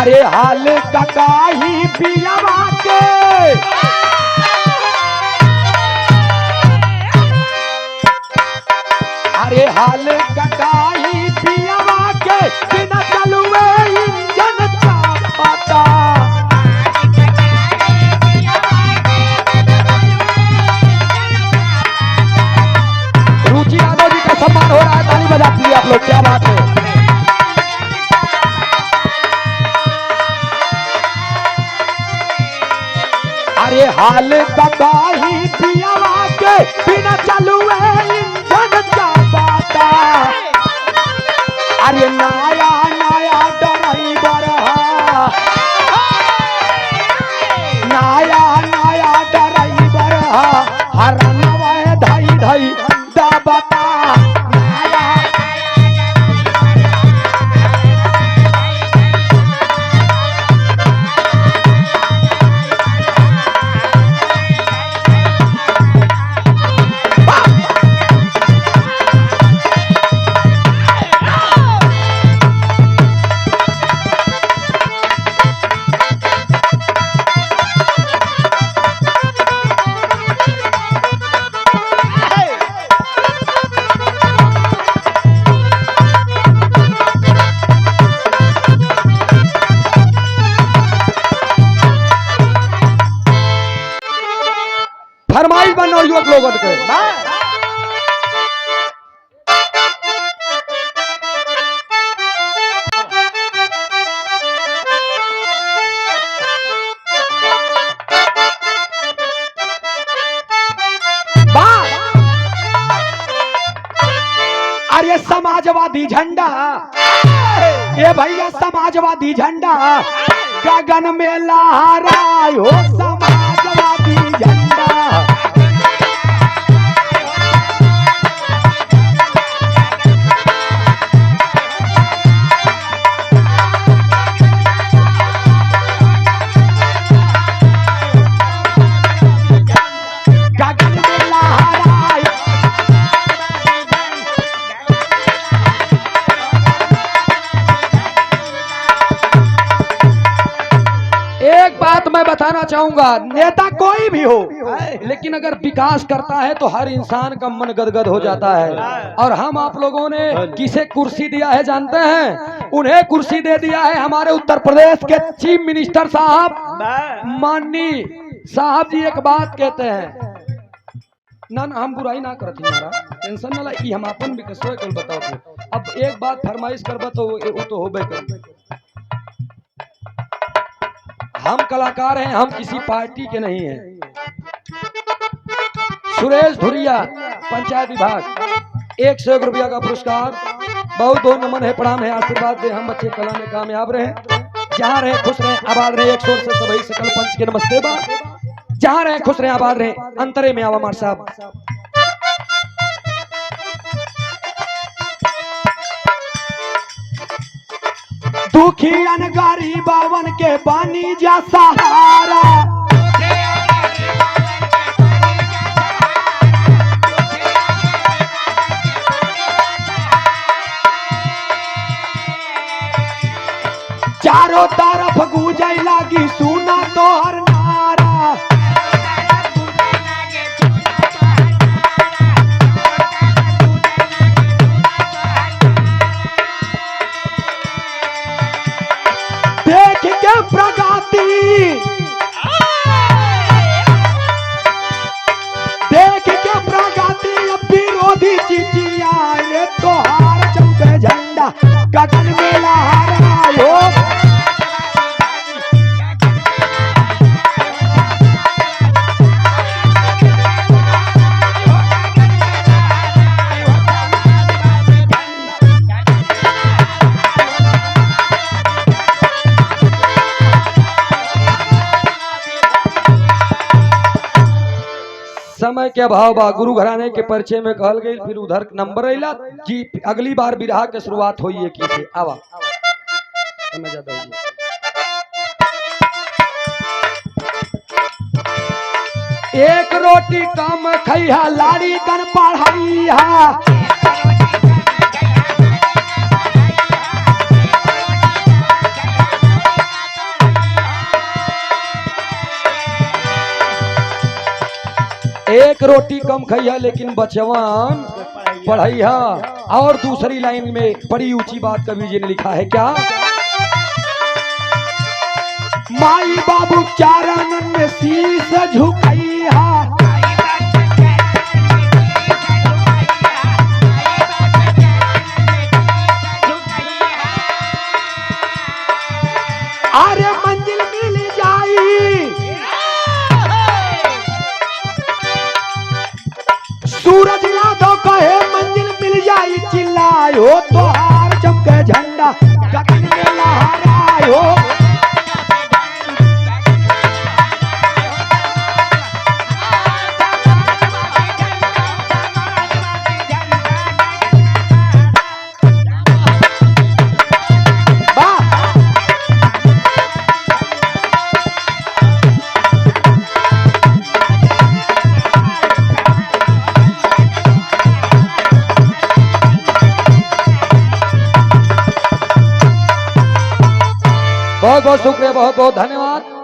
अरे हाल ककाही पियावा के अरे हाल ककाही पियावा के बिना चलुए इंजन चापता रुचि यादव जी का सम्मान हो रहा है, ताली बजा दीजिए आप लोग, क्या बात है। अरे हाल ककाही पियावा के बिना चलुए इंजन चापता अरे नया नया ड्राइवर नया नया ड्राइवर हर नवा धई धई दबता फरमाइश बन युवक लोगों के अरे समाजवादी झंडा ये भैया समाजवादी झंडा गगन में लहराए हो समाजवादी झंडा मैं बताना चाहूंगा, नेता कोई भी हो लेकिन अगर विकास करता है तो हर इंसान का मन गदगद हो जाता है। और हम आप लोगों ने किसे कुर्सी दिया है जानते हैं? उन्हें कुर्सी दे दिया है हमारे उत्तर प्रदेश के चीफ मिनिस्टर साहब माननीय साहब जी। एक बात कहते हैं ना हम बुराई ना करती, हमारा टेंशन ना लाई, हम अपन भी कसो कल बताओ। अब एक बात फरमाइश करबा तो वो तो होबे कर। हम कलाकार हैं, हम किसी पार्टी के नहीं हैं। सुरेश धुरिया पंचायत विभाग 101 रुपया का पुरस्कार, बहुत बहुत नमन है, प्रणाम है, आशीर्वाद दे। हम बच्चे कला में कामयाब रहे, जहाँ रहे खुश रहे आबाद रहे। एक शोर से सभी सकल पंच के नमस्ते बा। जहाँ रहे खुश रहे आबाद रहे। अंतरे में आवा मार साहब। दुखियन गरीबवन के बानी जा सहारा, चारों तरफ गूंजे लागी सुना तोहर नारा। देख के प्रगति, देख के प्रगति विरोधी चिचिया, ये तोहार चमके झंडा गगन में लहरायो। समय के अभाव बा, गुरु घराने के परिचय में कहल गई, फिर उधर नंबर अला कि अगली बार बिरहा के शुरुआत हुई है की से आवा। समय ज्यादा हो एक रोटी कम खैहा लाड़ी कन पढ़ाइहा, एक रोटी कम खइया लेकिन बचवन पढ़ैया। और दूसरी लाइन में बड़ी ऊंची बात कवि जी ने लिखा है क्या, माई बाबू चारणन में शीश झुकैया। अरे मंजिल मिल जाई, सूरज यादव कहे मंजिल मिल जाई, चिल्लायो तो हार चमके झंडा गगन में लहरायो। बहुत बहुत शुक्रिया, बहुत बहुत धन्यवाद।